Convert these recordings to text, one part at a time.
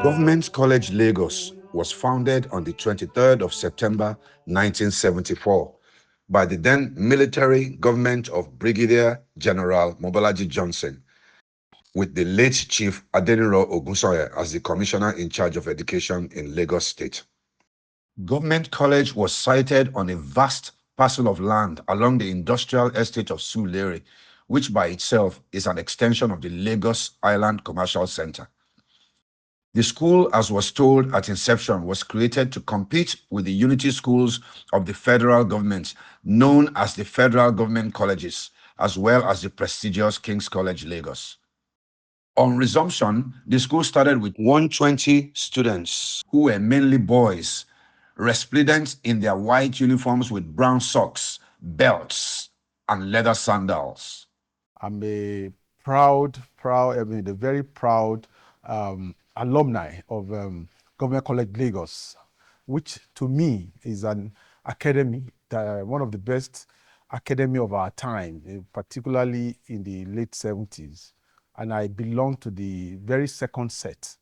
Government College Lagos was founded on the 23rd of September 1974 by the then military government of Brigadier General Mobolaji Johnson, with the late Chief Adeniro Ogunsoye as the commissioner in charge of education in Lagos State. Government College was sited on a vast parcel of land along the industrial estate of Surulere, which by itself is an extension of the Lagos Island Commercial Center. The school, as was told at inception, was created to compete with the unity schools of the federal government, known as the Federal Government Colleges, as well as the prestigious King's College, Lagos. On resumption, the school started with 120 students who were mainly boys, resplendent in their white uniforms with brown socks, belts, and leather sandals. I'm a a very proud alumni of Government College Lagos, which to me is an academy, one of the best academy of our time, particularly in the late 70s. And I belong to the very second set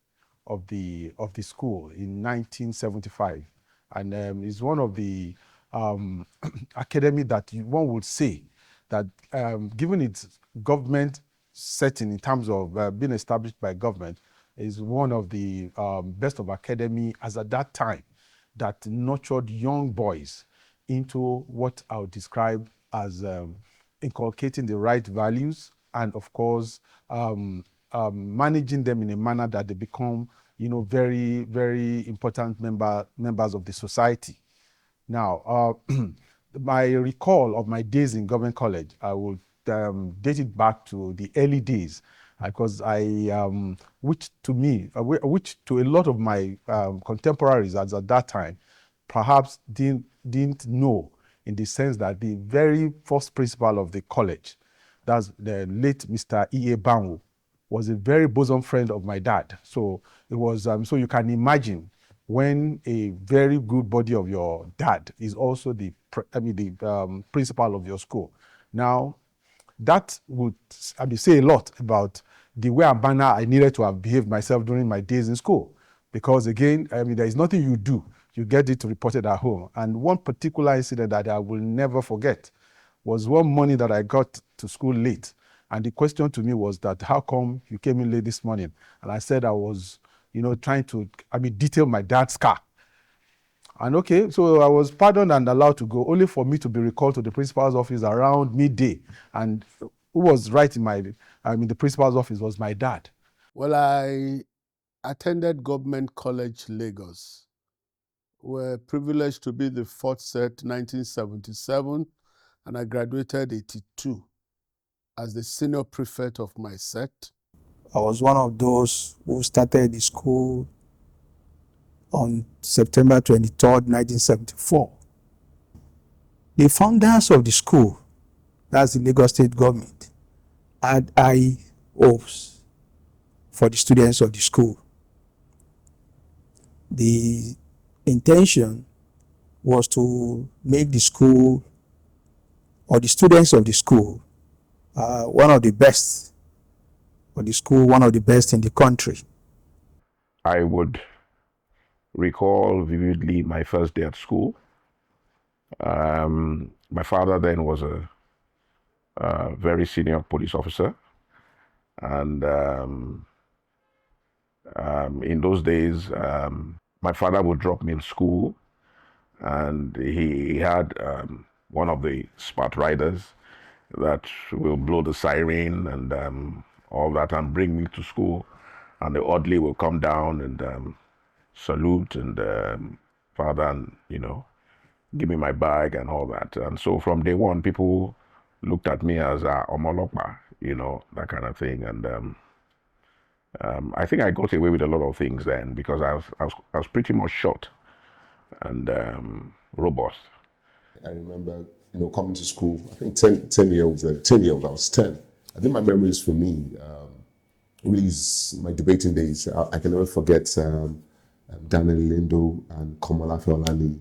of the school in 1975. And it's one of the academy that one would say that given its government setting in terms of being established by government, is one of the best of academy as at that time that nurtured young boys into what I would describe as inculcating the right values and, of course, managing them in a manner that they become, very, very important members of the society. Now, my recall of my days in government college, I will date it back to the early days, because which to a lot of my contemporaries as at that time, perhaps didn't know, in the sense that the very first principal of the college, that's the late Mr. E.A. Banwo, was a very bosom friend of my dad. So it was, so you can imagine when a very good buddy of your dad is also the principal of your school. Now, that would say a lot about the way and manner I needed to have behaved myself during my days in school. Because again, there is nothing you do, you get it reported at home. And one particular incident that I will never forget was one morning that I got to school late. And the question to me was that, how come you came in late this morning? And I said I was, trying to, detail my dad's car. And okay, so I was pardoned and allowed to go, only for me to be recalled to the principal's office around midday. And who was right in the principal's office was my dad. Well, I attended Government College Lagos. We're privileged to be the fourth set, 1977, and I graduated 82 as the senior prefect of my set. I was one of those who started the school on September 23rd, 1974. The founders of the school, that's the Lagos State government, had high hopes for the students of the school. The intention was to make the school, or the students of the school, one of the best, or the school one of the best in the country. I would recall vividly my first day at school. My father then was a very senior police officer, and in those days, my father would drop me in school, and he had one of the smart riders that will blow the siren and all that and bring me to school, and the orderly will come down and salute and father, and give me my bag and all that. And so from day one, people looked at me as Omolopa, that kind of thing. And I think I got away with a lot of things then, because I was pretty much short and robust. I remember, coming to school, I think 10 years old, I was 10. I think my memories for me, really is my debating days. I can never forget Daniel Lindo and Komola Feolani.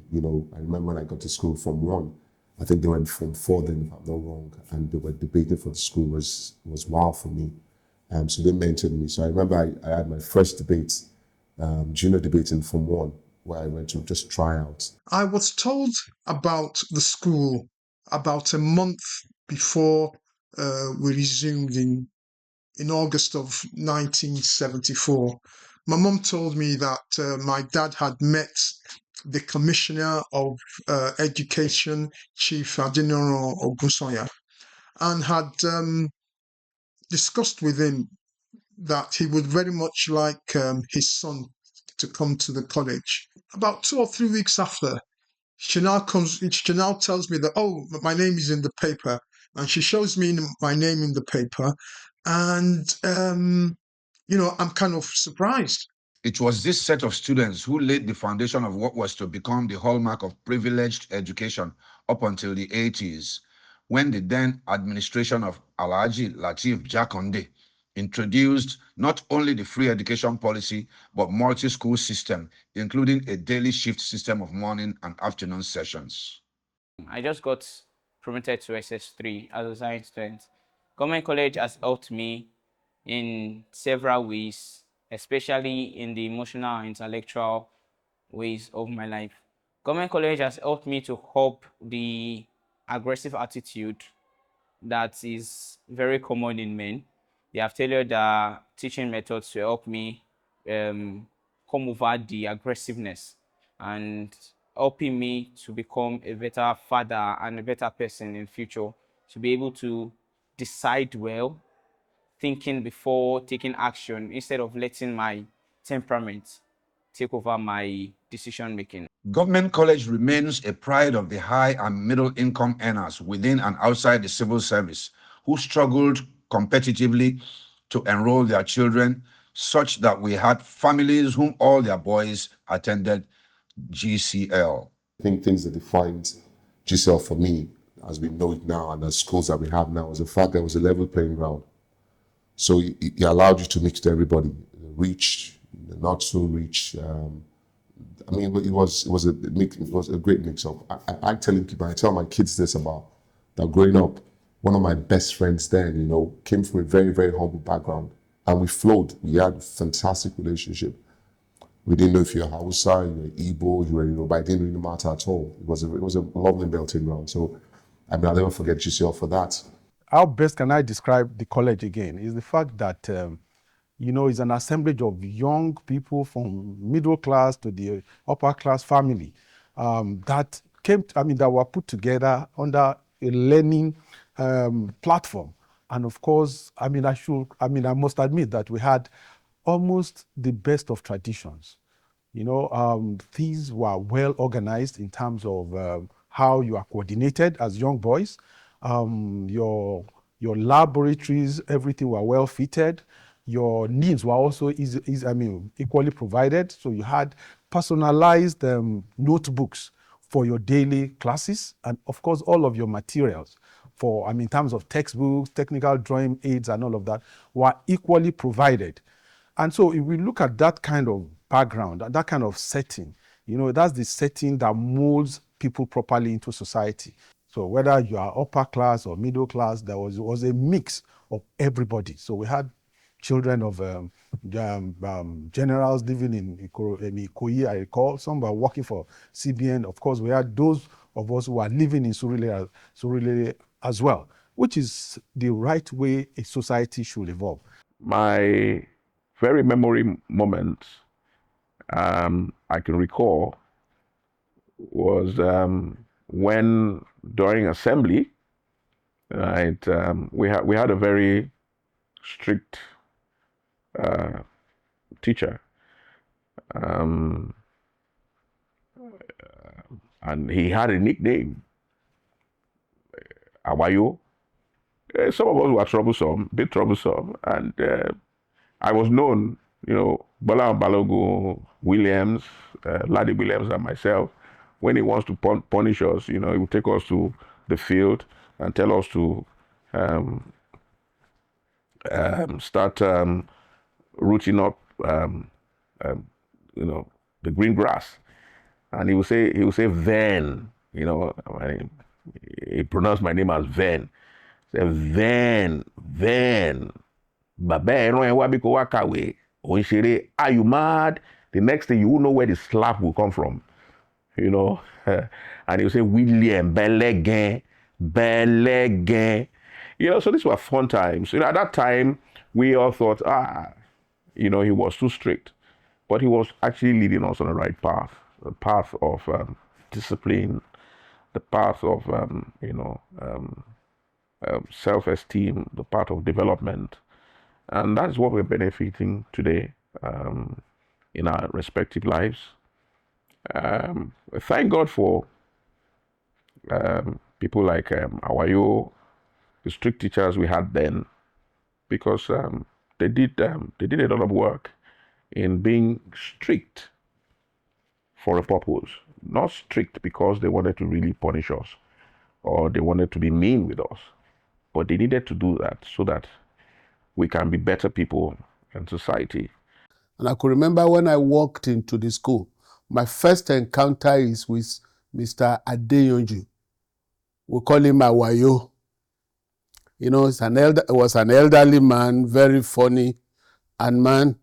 I remember when I got to school from 1, I think they went from 4 then, if I'm not wrong, and they were debating for the school was wow for me. So they mentored me. So I remember I had my first debate junior debate in Form 1, where I went to just try out. I was told about the school about a month before we resumed in August of 1974. My mum told me that my dad had met the Commissioner of Education, Chief Adinoro Ogunsoya, and had discussed with him that he would very much like his son to come to the college. About 2 or 3 weeks after, she now tells me that, oh, my name is in the paper, and she shows me my name in the paper, and I'm kind of surprised. It was this set of students who laid the foundation of what was to become the hallmark of privileged education up until the 80s, when the then administration of Alhaji Lateef Jakonde introduced not only the free education policy, but multi-school system, including a daily shift system of morning and afternoon sessions. I just got promoted to SS3 as a science student. Government College has helped me in several ways, especially in the emotional and intellectual ways of my life. Government College has helped me to curb the aggressive attitude that is very common in men. They have tailored their teaching methods to help me come over the aggressiveness and helping me to become a better father and a better person in future, to be able to decide well, thinking before taking action instead of letting my temperament take over my decision making. Government college remains a pride of the high and middle income earners within and outside the civil service who struggled competitively to enroll their children, such that we had families whom all their boys attended GCL. I think things that defined GCL for me, as we know it now, and the schools that we have now, is the fact that it was a level playing ground. So it allowed you to mix to everybody, the rich, the not so rich. I mean, it was a mix. It was a great mix of. I tell my kids this about that growing up. One of my best friends then, came from a very, very humble background, and we flowed. We had a fantastic relationship. We didn't know if you're Hausa, you're Igbo, you were, but it didn't really matter at all. It was a lovely melting ground. So, I mean, I'll never forget GCL for that. How best can I describe the college again is the fact that, it's an assemblage of young people from middle class to the upper class family that were put together under a learning platform. And of course, I must admit that we had almost the best of traditions. Things were well organized in terms of how you are coordinated as young boys. Your laboratories, everything were well fitted. Your needs were also equally provided. So you had personalized notebooks for your daily classes, and of course all of your materials in terms of textbooks, technical drawing aids, and all of that were equally provided. And so if we look at that kind of background, that kind of setting, that's the setting that molds people properly into society. So whether you are upper class or middle class, there was a mix of everybody. So we had children of generals living in Ikoyi, I recall. Some were working for CBN. Of course, we had those of us who are living in Surulere as well, which is the right way a society should evolve. My very memory moment I can recall was when during assembly, right, we had a very strict teacher, and he had a nickname, Awayo. Some of us were troublesome, a bit troublesome, and I was known, Bola Balogun, Williams, Laddie Williams, and myself. When he wants to punish us, he would take us to the field and tell us to start rooting up, the green grass. And he would say Ven, he pronounced my name as Ven. Say Ven. Bàbá ẹran ẹ wá bí kò wá kàwé, òun ṣeré, are you mad? The next thing, you will know where the slap will come from, you know. And he'll say, William, Belegain, Belegain. You know, so these were fun times. You know, at that time, we all thought, you know, he was too strict. But he was actually leading us on the right path, the path of discipline, the path of, self-esteem, the path of development. And that's what we're benefiting today in our respective lives. Thank God for people like Awayo, the strict teachers we had then, because they did a lot of work in being strict for a purpose, not strict because they wanted to really punish us or they wanted to be mean with us, but they needed to do that so that we can be better people in society. And I could remember when I walked into the school, my first encounter is with Mr. Adeyonju. We call him Awayo. You know, it was an elderly man, very funny. And man,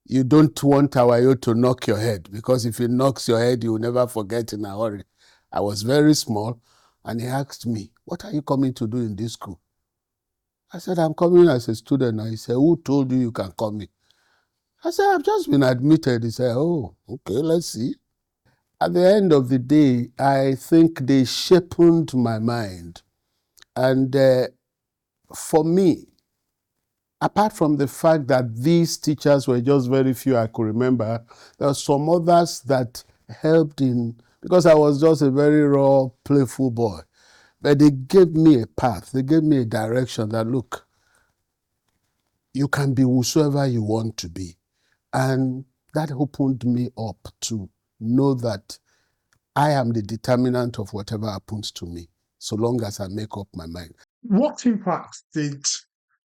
you don't want Awayo to knock your head, because if he knocks your head, you will never forget in a hurry. I was very small, and he asked me, "What are you coming to do in this school?" I said, "I'm coming as a student." And he said, "Who told you can come in?" I said, "I've just been admitted." He said, "Oh, okay, let's see." At the end of the day, I think they shaped my mind. And for me, apart from the fact that these teachers were just very few I could remember, there were some others that helped in, because I was just a very raw, playful boy. But they gave me a path, they gave me a direction that, look, you can be whosoever you want to be. And that opened me up to know that I am the determinant of whatever happens to me, so long as I make up my mind. What impact did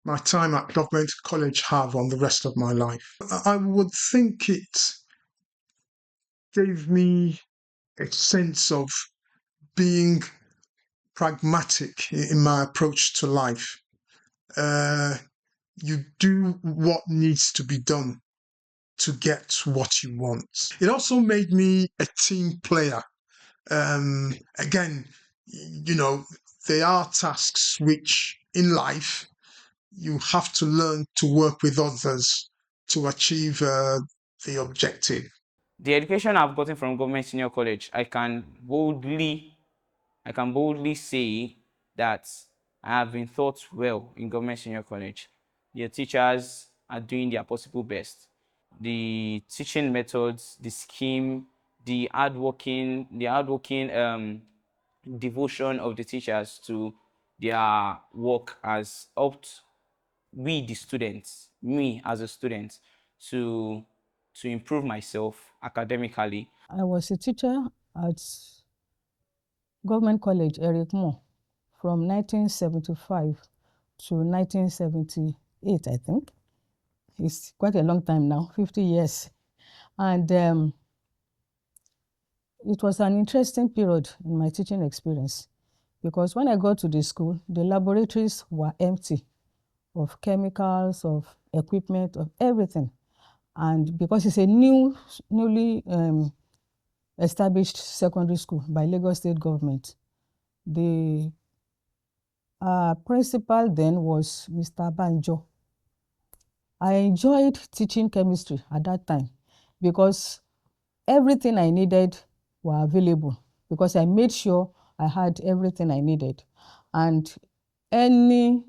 my time at Government College have on the rest of my life? I would think it gave me a sense of being pragmatic in my approach to life. You do what needs to be done to get what you want. It also made me a team player. Again, you know, there are tasks which in life you have to learn to work with others to achieve the objective. The education I've gotten from Government Senior College, I can boldly say that I have been taught well in Government Senior College. The teachers are doing their possible best. The teaching methods, the scheme, the hardworking devotion of the teachers to their work has helped we, the students, me as a student, to improve myself academically. I was a teacher at Government College, Eric Moore, from 1975 to 1978, I think. It's quite a long time now, 50 years. And it was an interesting period in my teaching experience, because when I got to the school, the laboratories were empty of chemicals, of equipment, of everything. And because it's a newly established secondary school by Lagos State government, the principal then was Mr. Banjo. I enjoyed teaching chemistry at that time because everything I needed were available, because I made sure I had everything I needed. And any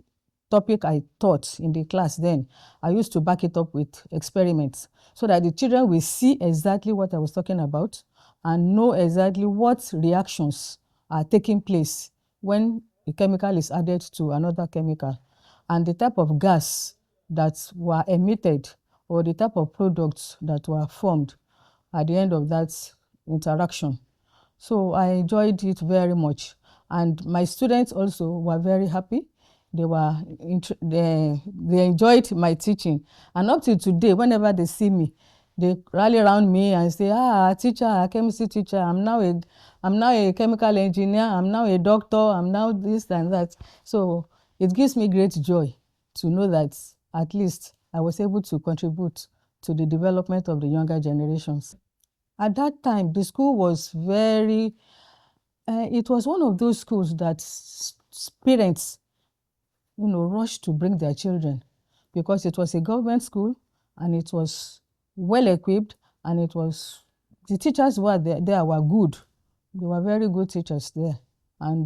topic I taught in the class then, I used to back it up with experiments so that the children will see exactly what I was talking about and know exactly what reactions are taking place when a chemical is added to another chemical, and the type of gas that were emitted or the type of products that were formed at the end of that interaction. So I enjoyed it very much. And my students also were very happy. They enjoyed my teaching. And up to today, whenever they see me, they rally around me and say, teacher, chemistry teacher, I'm now a chemical engineer, I'm now a doctor, I'm now this and that. So it gives me great joy to know that at least I was able to contribute to the development of the younger generations. At that time, the school was very, it was one of those schools that parents, rushed to bring their children because it was a government school and it was well equipped and the teachers were there were good. They were very good teachers there. And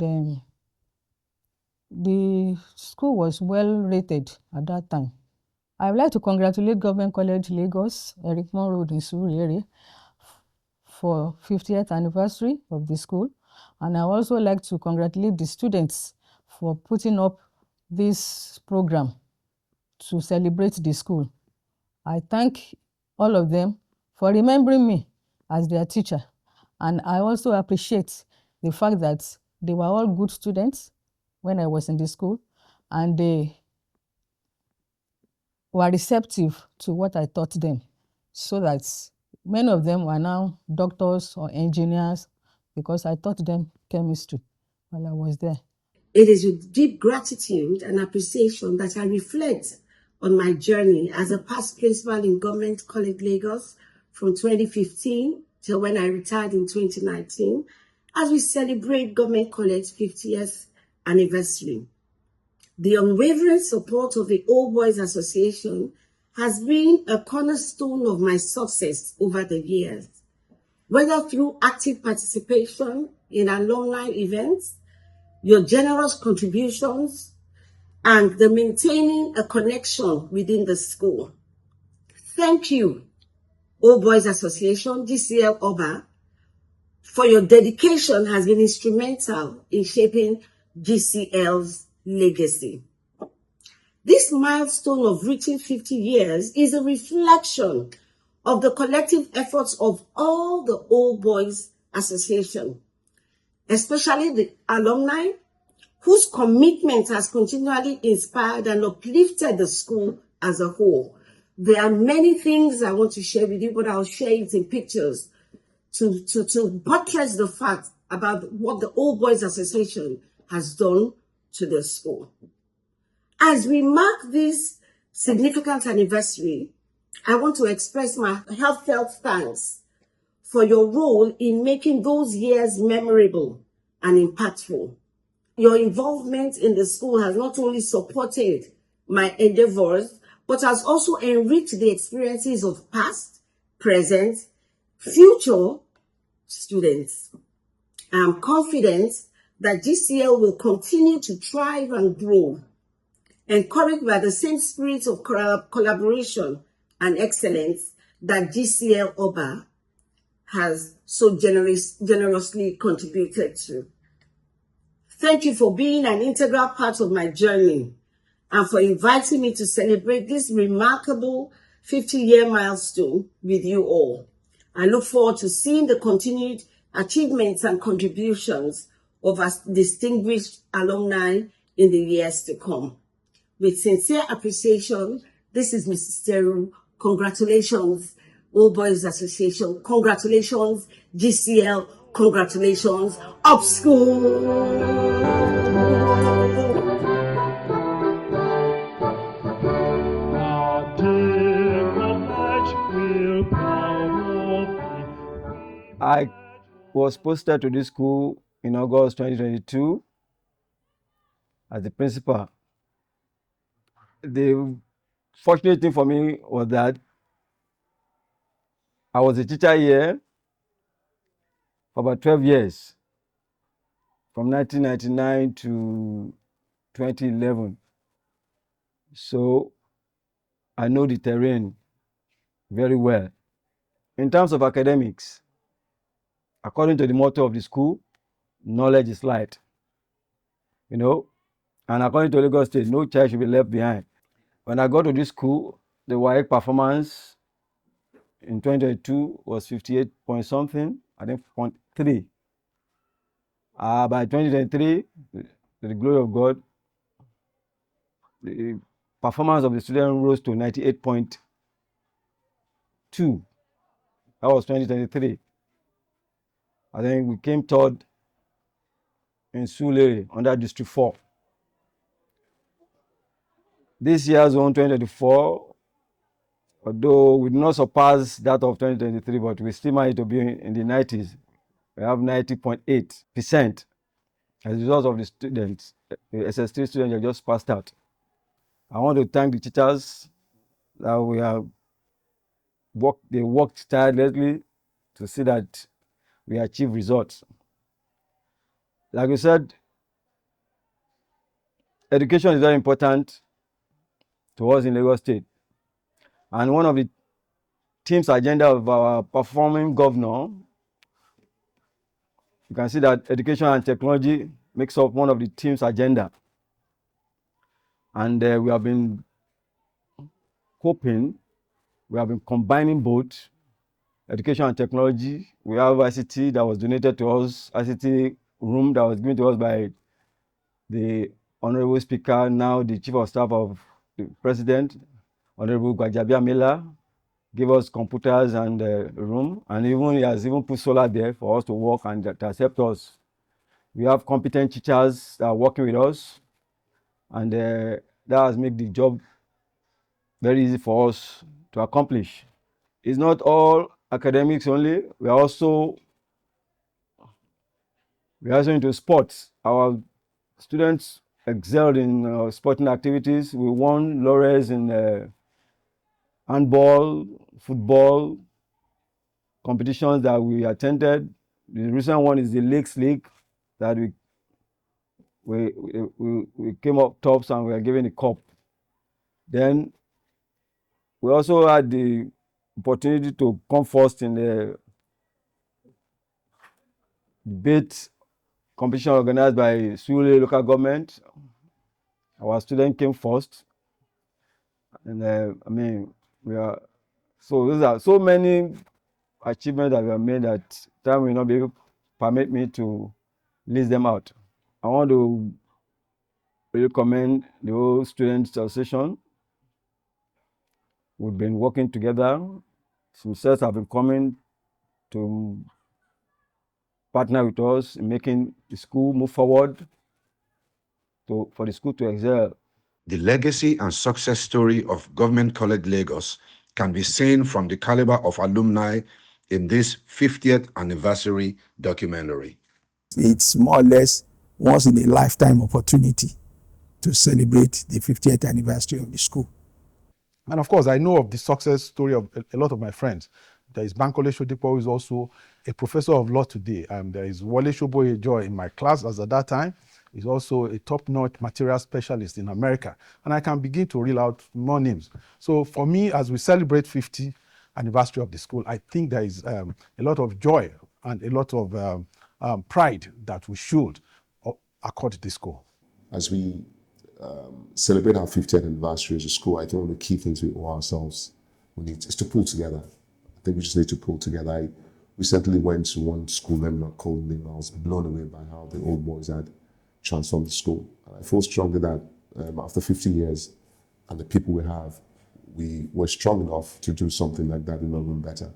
the school was well rated at that time. I would like to congratulate Government College Lagos, Erikmon Road in Surulere, for 50th anniversary of the school. And I also like to congratulate the students for putting up this program to celebrate the school. I thank all of them for remembering me as their teacher. And I also appreciate the fact that they were all good students when I was in the school, and they were receptive to what I taught them, so that many of them were now doctors or engineers because I taught them chemistry while I was there. It is with deep gratitude and appreciation that I reflect on my journey as a past principal in Government College Lagos from 2015 till when I retired in 2019, as we celebrate Government College 50th anniversary. The unwavering support of the Old Boys Association has been a cornerstone of my success over the years, whether through active participation in alumni events, your generous contributions, and the maintaining a connection within the school. Thank you, Old Boys Association, GCLOBA, for your dedication has been instrumental in shaping GCL's legacy. This milestone of reaching 50 years is a reflection of the collective efforts of all the Old Boys Association, especially the alumni, whose commitment has continually inspired and uplifted the school as a whole. There are many things I want to share with you, but I'll share it in pictures to buttress the fact about what the Old Boys Association has done to the school. As we mark this significant anniversary, I want to express my heartfelt thanks for your role in making those years memorable and impactful. Your involvement in the school has not only supported my endeavors, but has also enriched the experiences of past, present, future students. I'm confident that GCL will continue to thrive and grow, encouraged by the same spirit of collaboration and excellence that GCLOBA has so generously contributed to. Thank you for being an integral part of my journey and for inviting me to celebrate this remarkable 50-year milestone with you all. I look forward to seeing the continued achievements and contributions of our distinguished alumni in the years to come. With sincere appreciation, this is Mrs. Teru. Congratulations, Old Boys Association. Congratulations, GCL. Congratulations, up school. I was posted to this school in August 2022 as the principal. The fortunate thing for me was that I was a teacher here for about 12 years, from 1999 to 2011. So I know the terrain very well. In terms of academics, according to the motto of the school, knowledge is light. And according to Lagos State, no child should be left behind. When I got to this school, the WAEC performance in 2022 was 58 point something, I think 0.3. By 2023, to the glory of God, the performance of the student rose to 98.2. That was 2023. I think we came third in Surulere under District 4. This year's own 2024 although we did not surpass that of 2023, but we still managed to be in the 90s. We have 90.8% as a result of the students, the SS3 students that just passed out. I want to thank the teachers that they worked tirelessly to see that we achieve results. Like we said, education is very important to us in Lagos State. And one of the team's agenda of our performing governor, you can see that education and technology makes up one of the team's agenda. And we have been combining both education and technology. We have ICT that was donated to us, ICT room that was given to us by the Honorable Speaker, now the Chief of Staff of the President, Honorable Gwajabi Miller, gave us computers and room, and he has even put solar there for us to work and to accept us. We have competent teachers that are working with us, and that has made the job very easy for us to accomplish. It's not all academics only. We are also into sports. Our students excelled in sporting activities. We won laurels in handball, football competitions that we attended. The recent one is the Lakes League that we came up tops and we are given a cup. Then we also had the opportunity to come first in the debate competition organized by Jubilee local government. Our student came first, and those are so many achievements that we have made that time will not be able to permit me to list them out. I want to really commend the whole student association. We've been working together. Success have been coming to partner with us in making the school move forward, for the school to excel. The legacy and success story of Government College Lagos can be seen from the caliber of alumni in this 50th anniversary documentary. It's more or less once in a lifetime opportunity to celebrate the 50th anniversary of the school. And of course, I know of the success story of a lot of my friends. There is Bankole Shodipo, who is also a professor of law today. There is Wale Shoboyejo in my class as at that time. He's also a top-notch material specialist in America. And I can begin to reel out more names. So for me, as we celebrate 50th anniversary of the school, I think there is a lot of joy and a lot of pride that we should accord to this school. As we celebrate our 50th anniversary as a school, I think one of the key things we owe ourselves is to pull together. I think we just need to pull together. I recently went to one school, let me not call the name. I was blown away by how the old boys had transformed the school. And I feel strongly that after 50 years and the people we have, we were strong enough to do something like that even better.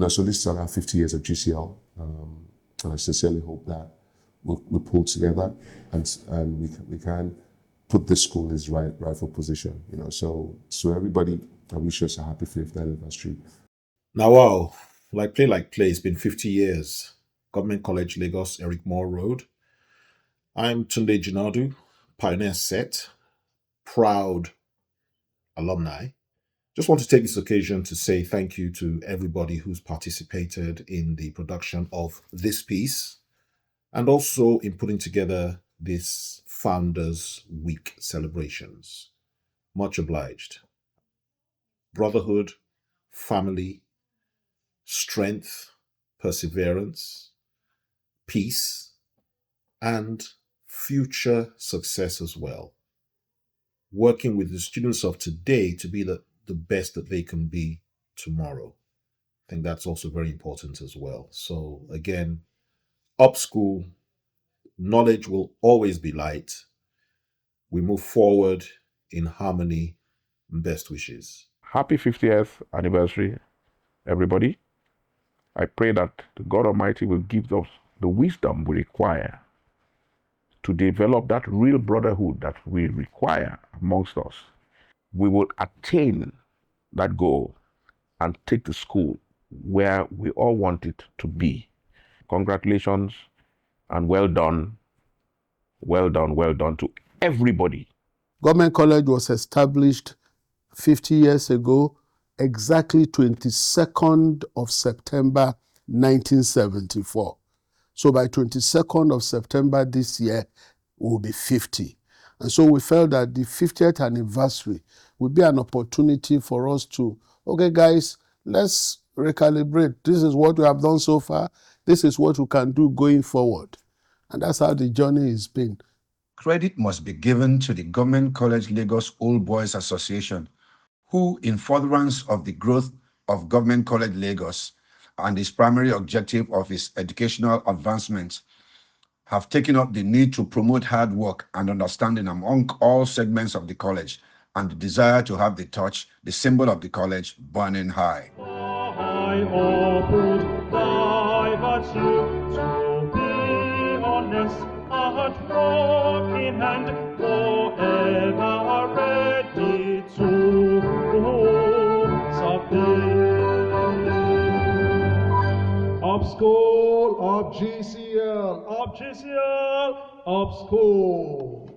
So this is our 50 years of GCL, and I sincerely hope that we pull together and we can put this school in its rightful position. So everybody, I wish us a happy 50th anniversary. Now, wow, like play, it's been 50 years. Government College Lagos, Eric Moore Road. I'm Tunde Jinadu, Pioneer Set, proud alumni. Just want to take this occasion to say thank you to everybody who's participated in the production of this piece and also in putting together this Founders Week celebrations. Much obliged. Brotherhood, family, strength, perseverance, peace, and future success as well. Working with the students of today to be the best that they can be tomorrow. I think that's also very important as well. So again, up school, knowledge will always be light. We move forward in harmony and best wishes. Happy 50th anniversary, everybody. I pray that the God Almighty will give us the wisdom we require to develop that real brotherhood that we require amongst us. We will attain that goal and take the school where we all want it to be. Congratulations and well done to everybody. Government College was established 50 years ago, exactly 22nd of September 1974. So by 22nd of September this year, will be 50. And so we felt that the 50th anniversary would be an opportunity for us to, okay guys, let's recalibrate. This is what we have done so far. This is what we can do going forward. And that's how the journey has been. Credit must be given to the Government College Lagos Old Boys Association, who, in furtherance of the growth of Government College Lagos and its primary objective of its educational advancement, have taken up the need to promote hard work and understanding among all segments of the college and the desire to have the torch, the symbol of the college, burning high. I opened thy virtue to be honest, heartbroken and forever ready to submit. Up school, up GCL, up GCL, up school.